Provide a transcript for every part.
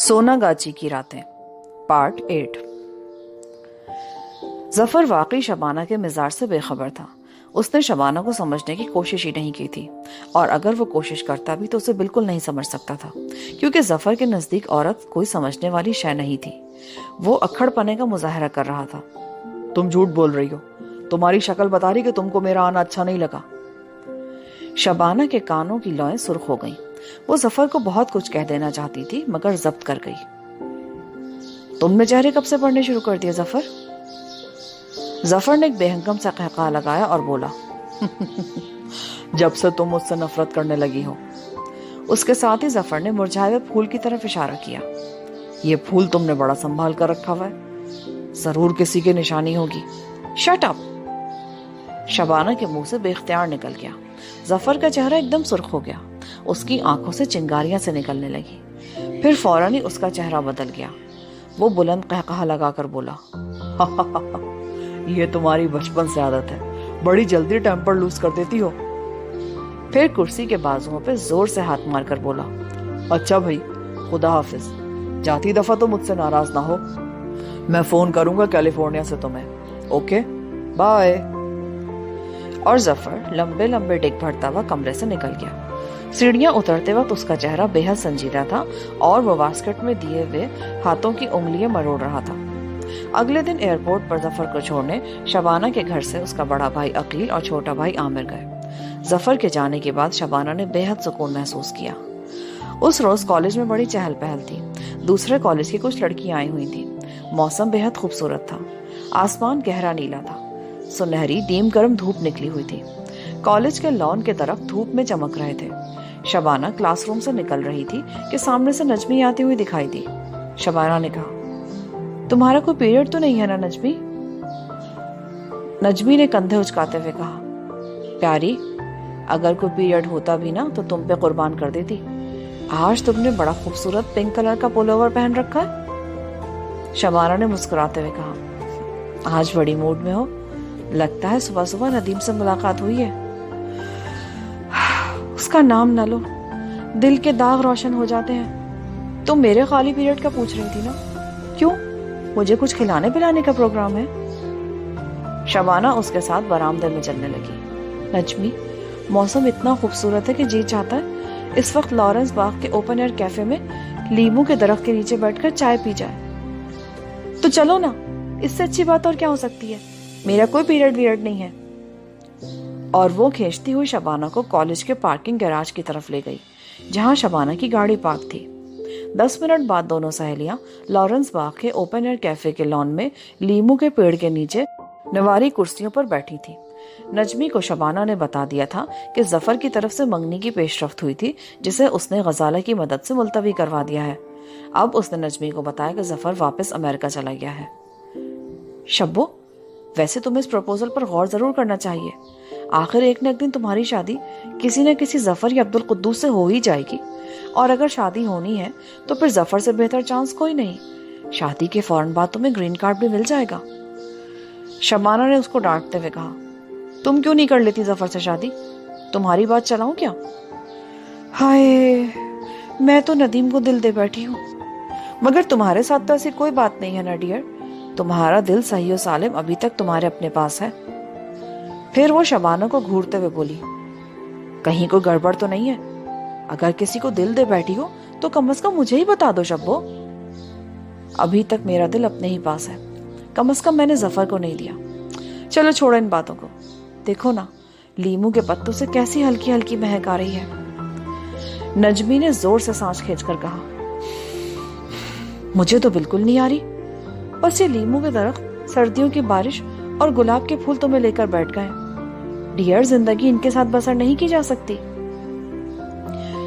سوناگاچی کی راتیں پارٹ 8۔ ظفر واقعی شبانہ کے مزاج سے بے خبر تھا۔ اس نے شبانہ کو سمجھنے کی کوشش ہی نہیں کی تھی، اور اگر وہ کوشش کرتا بھی تو اسے بالکل نہیں سمجھ سکتا تھا، کیونکہ ظفر کے نزدیک عورت کوئی سمجھنے والی شے نہیں تھی۔ وہ اکھڑ پنے کا مظاہرہ کر رہا تھا۔ تم جھوٹ بول رہی ہو، تمہاری شکل بتا رہی کہ تم کو میرا آنا اچھا نہیں لگا۔ شبانہ کے کانوں کی لوئیں سرخ ہو گئیں۔ وہ ظفر کو بہت کچھ کہہ دینا چاہتی تھی، مگر ضبط کر گئی۔ تم نے چہرے کب سے پڑھنے شروع کر دیے ظفر؟ ظفر نے ایک بے ہنگم سا قہقہا لگایا اور بولا، جب سے تم مجھ سے نفرت کرنے لگی ہو۔ اس کے ساتھ ہی ظفر نے مرجھائے ہوئے پھول کی طرف اشارہ کیا۔ یہ پھول تم نے بڑا سنبھال کر رکھا ہوا ہے، ضرور کسی کی نشانی ہوگی۔ Shut up! شبانہ کے منہ سے بے اختیار نکل گیا۔ ظفر کا چہرہ ایک دم سرخ ہو گیا۔ اس کی آنکھوں سے چنگاریاں سے نکلنے لگی۔ پھر فوراً ہی اس کا چہرہ بدل گیا۔ وہ بلند قہقہا لگا کر بولا، یہ تمہاری بچپن سے عادت ہے، بڑی جلدی ٹیمپر لوز کر دیتی ہو۔ پھر کرسی کے بازوؤں پہ زور سے ہاتھ مار کر بولا، اچھا بھائی، خدا حافظ، جاتی دفعہ تو مجھ سے ناراض نہ ہو، میں فون کروں گا کیلیفورنیا سے تمہیں، اوکے بائے۔ اور ظفر لمبے لمبے ڈگ بھرتا ہوا کمرے سے نکل گیا۔ سیڑھیاں اترتے وقت اس کا چہرہ بے حد سنجیدہ تھا، اور وہ واسکٹ میں دیے ہوئے ہاتھوں کی انگلیاں مروڑ رہا تھا۔ اگلے دن ایئرپورٹ پر ظفر کو چھوڑنے شبانہ کے گھر سے اس کا بڑا بھائی عقیل اور چھوٹا بھائی عامر گئے۔ ظفر کے جانے کے بعد شبانہ نے بے حد سکون محسوس کیا۔ اس روز کالج میں بڑی چہل پہل تھی۔ دوسرے کالج کی کچھ لڑکیاں آئی ہوئی تھیں۔ موسم بے حد خوبصورت تھا۔ آسمان گہرا نیلا تھا۔ سنہری نیم گرم دھوپ نکلی ہوئی تھی۔ کالج کے لان کے درخت دھوپ میں چمک رہے تھے۔ شبانہ کلاس روم سے نکل رہی تھی کہ سامنے سے نجمی آتی ہوئی دکھائی دی۔ شبانہ نے کہا، تمہارا کوئی پیریڈ تو نہیں ہے نا نجمی؟ نجمی نے کندھے اچکاتے ہوئے کہا، پیاری، اگر کوئی پیریڈ ہوتا بھی نا تو تم پہ قربان کر دیتی۔ آج تم نے بڑا خوبصورت پنک کلر کا پولوور پہن رکھا ہے۔ شبانہ نے مسکراتے ہوئے کہا، آج بڑی موڈ میں ہو، لگتا ہے صبح صبح ندیم سے ملاقات ہوئی ہے۔ اس کا نام نہ لو، دل کے داغ روشن ہو جاتے ہیں۔ تم میرے خالی پیریڈ کا پوچھ رہی تھی نا؟ کیوں، مجھے کچھ کھلانے پلانے کا پروگرام ہے؟ شبانہ اس کے ساتھ برآمدے میں چلنے لگی۔ نجمی، موسم اتنا خوبصورت ہے کہ جی چاہتا ہے اس وقت لارنس باغ کے اوپن ایئر کیفے میں لیمو کے درخت کے نیچے بیٹھ کر چائے پی جائے۔ تو چلو نا، اس سے اچھی بات اور کیا ہو سکتی ہے؟ میرا کوئی پیریڈ ویریڈ نہیں ہے۔ اور وہ کھینچتی ہوئی شبانہ کو کالج کے پارکنگ گیراج کی طرف لے گئی، جہاں شبانہ کی گاڑی پارک تھی۔ 10 منٹ بعد دونوں سہیلیاں لارنس باغ کے اوپن ایئر کیفے کے لان میں لیمو کے پیڑ کے نیچے نواری کرسیوں پر بیٹھی تھی۔ نجمی کو شبانہ نے بتا دیا تھا کہ ظفر کی طرف سے منگنی کی پیش رفت ہوئی تھی، جسے اس نے غزالہ کی مدد سے ملتوی کروا دیا ہے۔ اب اس نے نجمی کو بتایا کہ ظفر واپس امریکہ چلا گیا ہے۔ شبو، ویسے تمہیں اس پروپوزل پر غور ضرور کرنا چاہیے۔ آخر ایک نہ ایک دن تمہاری شادی کسی نہ کسی ظفر یا عبدالقدوس سے ہو ہی جائے گی، اور اگر شادی ہونی ہے تو پھر ظفر سے بہتر چانس کوئی نہیں۔ شادی کے فوراً بعد تمہیں گرین کارڈ بھی مل جائے گا۔ شبانہ نے اس کو ڈانٹتے ہوئے کہا، تم کیوں نہیں کر لیتی ظفر سے شادی؟ تمہاری بات چلاؤں کیا؟ ہائے، میں تو ندیم کو دل دے بیٹھی ہوں، مگر تمہارے ساتھ تو ایسی کوئی بات نہیں ہے نا ڈیئر۔ تمہارا دل صحیح و سالم ابھی تک تمہارے اپنے پاس ہے۔ پھر وہ شبانہ کو گھورتے ہوئے بولی، کہیں کوئی گڑبڑ تو نہیں ہے؟ اگر کسی کو دل دے بیٹھی ہو تو کم از کم مجھے ہی بتا دو شبو۔ ابھی تک میرا دل اپنے ہی پاس ہے، کم از کم میں نے ظفر کو نہیں دیا۔ چلو چھوڑو ان باتوں کو، دیکھو نا لیمو کے پتوں سے کیسی ہلکی ہلکی مہک آ رہی ہے۔ نجمی نے زور سے سانس کھینچ کر کہا، مجھے تو بالکل نہیں آ رہی، بس یہ لیمو کے درخت، سردیوں کی بارش اور گلاب کے پھول تمہیں لے کر بیٹھ گئے۔ ڈیئر، زندگی ان کے ساتھ بسر نہیں کی جا سکتی۔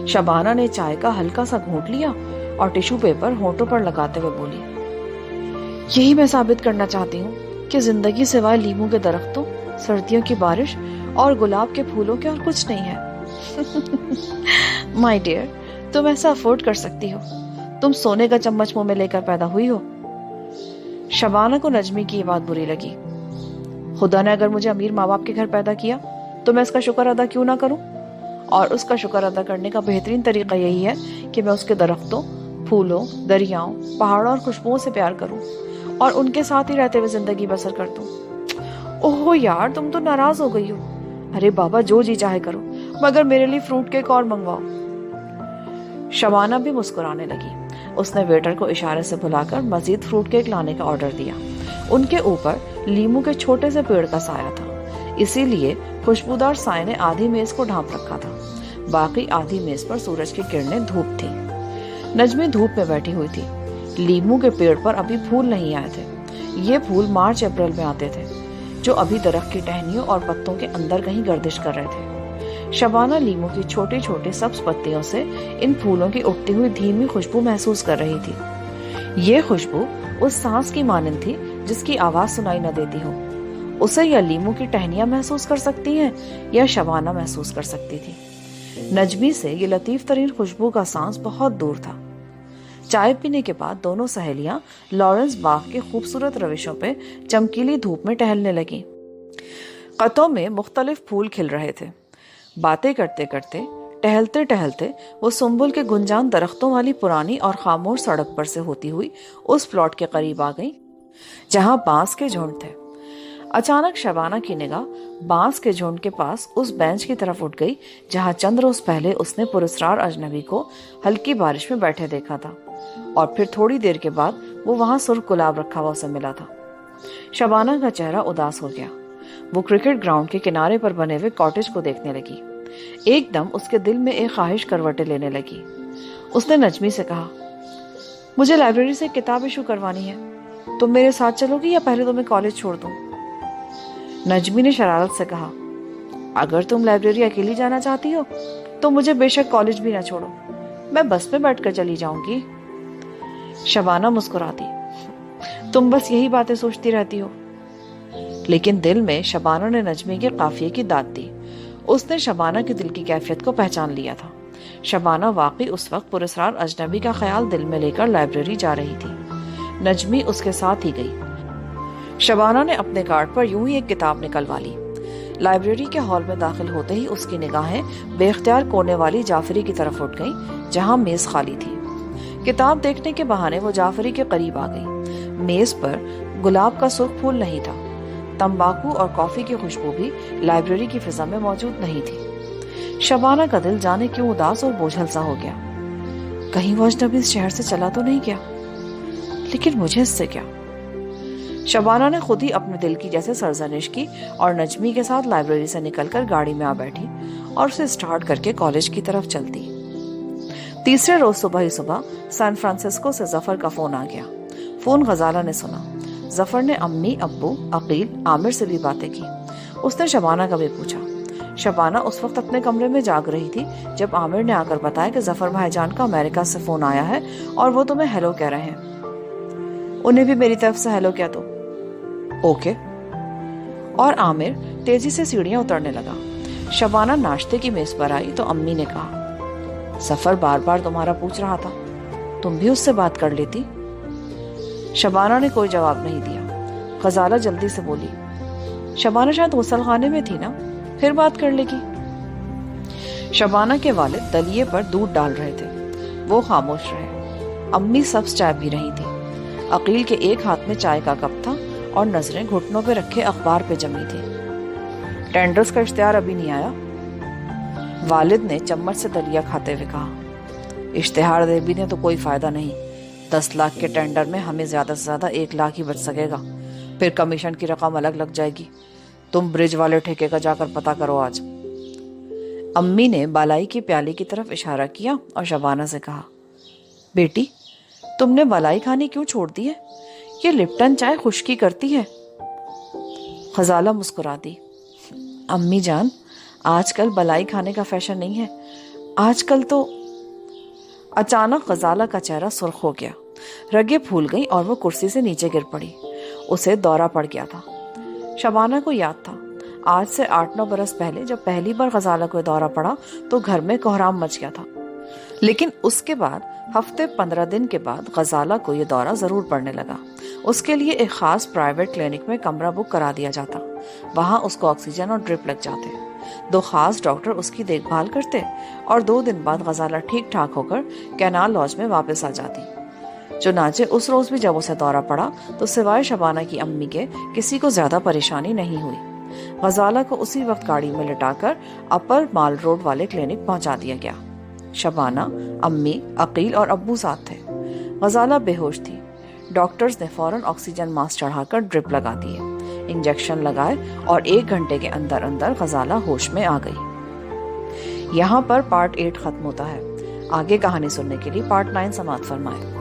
شبانہ نے چائے کا ہلکا سا گھونٹ لیا اور ٹیشو پیپر ہونٹوں پر لگاتے ہوئے بولی، یہی میں ثابت کرنا چاہتی ہوں کہ زندگی سوائے لیمو کے درختوں، سردیوں کی بارش اور گلاب کے پھولوں کے اور کچھ نہیں ہے۔ مائی ڈیئر، تم ایسا افورڈ کر سکتی ہو، تم سونے کا چمچ منہ میں لے کر پیدا ہوئی ہو۔ شبانہ کو نجمی کی یہ بات بری لگی۔ خدا نے اگر مجھے امیر ماں باپ کے گھر پیدا کیا تو میں اس کا شکر ادا کیوں نہ کروں؟ اور اس کا شکر ادا کرنے کا بہترین طریقہ یہی ہے کہ میں اس کے درختوں، پھولوں، دریاؤں، پہاڑوں اور خوشبوؤں سے پیار کروں اور ان کے ساتھ ہی رہتے ہوئے زندگی بسر کر دوں۔ اوہ یار، تم تو ناراض ہو گئی ہو۔ ارے بابا، جو جی چاہے کرو، مگر میرے لیے فروٹ کیک اور منگواؤ۔ شبانہ بھی مسکرانے لگی۔ اس نے ویٹر کو اشارے سے بلا کر مزید فروٹ کیک لانے کا آرڈر دیا۔ ان کے اوپر لیمو کے چھوٹے سے پیڑ کا سایہ تھا، اسی لیے خوشبودار سائے نے آدھی میز کو ڈھانپ رکھا تھا، باقی آدھی میز پر سورج کی کرنیں دھوپ تھی۔ نجمی دھوپ میں بیٹھی ہوئی تھی۔ لیمو کے پیڑ پر ابھی پھول نہیں آئے تھے۔ یہ پھول مارچ اپریل میں آتے تھے، جو ابھی درخت کی ٹہنیوں اور پتوں کے اندر کہیں گردش کر رہے تھے۔ شبانہ لیمو کی چھوٹی چھوٹی سبز پتیوں سے ان پھولوں کی اٹھتی ہوئی دھیمی خوشبو محسوس کر رہی تھی۔ یہ خوشبو اس سانس کی مانند تھی جس کی آواز سنائی نہ دیتی ہو۔ اسے یا لیمو کی ٹہنیاں محسوس کر سکتی ہیں یا شبانہ محسوس کر سکتی تھی۔ نجمی سے یہ لطیف ترین خوشبو کا سانس بہت دور تھا۔ چائے پینے کے بعد دونوں سہیلیاں لارنس باغ کے خوبصورت روشوں پہ چمکیلی دھوپ میں ٹہلنے لگیں۔ قطعوں میں مختلف پھول کھل رہے تھے۔ باتیں کرتے کرتے، ٹہلتے ٹہلتے وہ سنبل کے گنجان درختوں والی پرانی اور خاموش سڑک پر سے ہوتی ہوئی اس پلاٹ کے قریب آ گئیں جہاں بانس کے جھنڈ تھے۔ اچانک شبانہ کی نگاہ بانس کے جھنڈ کے پاس اس بینچ کی طرف اٹھ گئی جہاں چند روز پہلے اس نے پراسرار اجنبی کو ہلکی بارش میں بیٹھے دیکھا تھا، اور پھر تھوڑی دیر کے بعد وہ وہاں سرخ گلاب رکھا ہوا اسے ملا تھا۔ شبانہ کا چہرہ اداس ہو گیا۔ وہ کرکٹ گراؤنڈ کے کنارے پر بنے ہوئے کاٹیج کو دیکھنے لگی۔ ایک دم اس کے دل میں ایک خواہش کروٹیں لینے لگی۔ اس نے نجمی سے کہا، مجھے لائبریری سے ایک کتاب ایشو کروانی ہے، تم میرے ساتھ چلو گی یا پہلے تمہیں کالج چھوڑ دوں؟ نجمی نے شرارت سے کہا، اگر تم لائبریری اکیلی جانا چاہتی ہو تو مجھے بے شک کالج بھی نہ چھوڑو، میں بس میں بیٹھ کر چلی جاؤں گی۔ شبانہ مسکراتی، تم بس یہی باتیں سوچتی رہتی ہو۔ لیکن دل میں شبانہ نے نجمی کے قافیے کی داد دی۔ اس نے شبانہ کی دل کی کیفیت کو پہچان لیا تھا۔ شبانہ واقعی اس وقت پراسرار اجنبی کا خیال دل میں لے کر لائبریری جا رہی تھی۔ نجمی اس کے ساتھ ہی گئی۔ شبانہ نے اپنے کارڈ پر یوں ہی ایک کتاب نکلوا لی۔ لائبریری کے ہال میں داخل ہوتے ہی اس کی نگاہیں بے اختیار کونے والی جعفری کی طرف اٹھ گئیں جہاں میز خالی تھی۔ کتاب دیکھنے کے بہانے وہ جعفری کے قریب آ گئی۔ میز پر گلاب کا سرخ پھول نہیں تھا۔ تمباکو اور کافی کی خوشبو بھی لائبریری کی فضا میں موجود نہیں تھی۔ شبانہ کا دل جانے کیوں اداس اور بوجھل سا ہو گیا۔ کہیں وہ اجنبی اس شہر سے چلا تو نہیں گیا؟ لیکن مجھے اس سے کیا؟ شبانہ نے خود ہی اپنے دل کی جیسے سرزنش کی اور نجمی کے ساتھ لائبریری سے نکل کر گاڑی میں آ بیٹھی اور اسے اسٹارٹ کر کے کالج کی طرف چلتی۔ تیسرے روز صبح ہی صبح سان فرانسسکو سے ظفر کا فون آ گیا۔ فون غزالہ نے سنا۔ ظفر نے امی، ابو، عقیل، عامر سے بھی باتیں کی۔ اس نے شبانہ کا بھی پوچھا۔ شبانہ اس وقت اپنے کمرے میں جاگ رہی تھی جب عامر نے آ کر بتایا کہ ظفر بھائی جان کا امریکہ سے فون آیا ہے اور وہ تمہیں ہیلو کہہ رہے ہیں۔ انہیں بھی میری طرف سے ہیلو کہہ دو۔ اوکے۔ اور عامر تیزی سے سیڑھیاں اترنے لگا۔ شبانہ ناشتے کی میز پر آئی تو امی نے کہا، ظفر بار بار تمہارا پوچھ رہا تھا، تم بھی اس سے بات کر لیتی۔ شبانہ نے کوئی جواب نہیں دیا۔ غزالہ جلدی سے بولی، شبانہ شاید غسل خانے میں تھی نا، پھر بات کر لے گی۔ شبانہ کے والد دلیے پر دودھ ڈال رہے تھے۔ وہ خاموش رہے۔ امی سبز چائے پی رہی تھی۔ عقیل کے ایک ہاتھ میں چائے کا کپ تھا اور نظریں گھٹنوں پہ رکھے اخبار پہ جمی تھی۔ ٹینڈرز کا اشتہار ابھی نہیں آیا؟ والد نے چمچ سے دلیا کھاتے ہوئے کہا، اشتہار دے بھی نے تو کوئی فائدہ نہیں۔ 10 لاکھ کے ٹینڈر میں ہمیں زیادہ سے زیادہ 1 لاکھ ہی بچ سکے گا، پھر کمیشن کی رقم الگ لگ جائے گی۔ تم برج والے ٹھیکے کا جا کر پتہ کرو آج۔ امی نے بالائی کی پیالی کی طرف اشارہ کیا اور شبانہ سے کہا، بیٹی تم نے بالائی کھانی کیوں چھوڑ دی ہے؟ یہ لپٹن چائے خشکی کرتی ہے۔ غزالہ مسکرا دی، امی جان آج کل بالائی کھانے کا فیشن نہیں ہے، آج کل تو۔ اچانک غزالہ کا چہرہ سرخ ہو گیا، رگیں پھول گئیں اور وہ کرسی سے نیچے گر پڑی۔ اسے دورہ پڑ گیا تھا۔ شبانہ کو یاد تھا آج سے 8-9 برس پہلے جب پہلی بار غزالہ کو دورہ پڑا تو گھر میں کوہرام مچ گیا تھا، لیکن اس کے بعد ہفتے 15 دن کے بعد غزالہ کو یہ دورہ ضرور پڑنے لگا۔ اس کے لیے ایک خاص پرائیویٹ کلینک میں کمرہ بک کرا دیا جاتا، وہاں اس کو آکسیجن اور ڈرپ لگ جاتے۔ 2 خاص ڈاکٹر اس کی دیکھ بھال کرتے اور 2 دن بعد غزالہ ٹھیک ٹھاک ہو کر کینال لاج میں واپس آ جاتی۔ چنانچہ اس روز بھی جب اسے دورہ پڑا تو سوائے شبانہ کی امی کے کسی کو زیادہ پریشانی نہیں ہوئی۔ غزالہ کو اسی وقت گاڑی میں لٹا کر اپر مال روڈ والے کلینک پہنچا دیا گیا۔ شبانہ، امی، عقیل اور ابو ساتھ تھے۔ غزالہ بے ہوش تھی۔ ڈاکٹرز نے فوراً آکسیجن ماسک چڑھا کر ڈرپ لگا دیے، انجیکشن لگائے اور 1 گھنٹے کے اندر اندر غزالہ ہوش میں آ گئی۔ یہاں پر پارٹ 8 ختم ہوتا ہے۔ آگے کہانی سننے کے لیے پارٹ 9 سماعت فرمائیں۔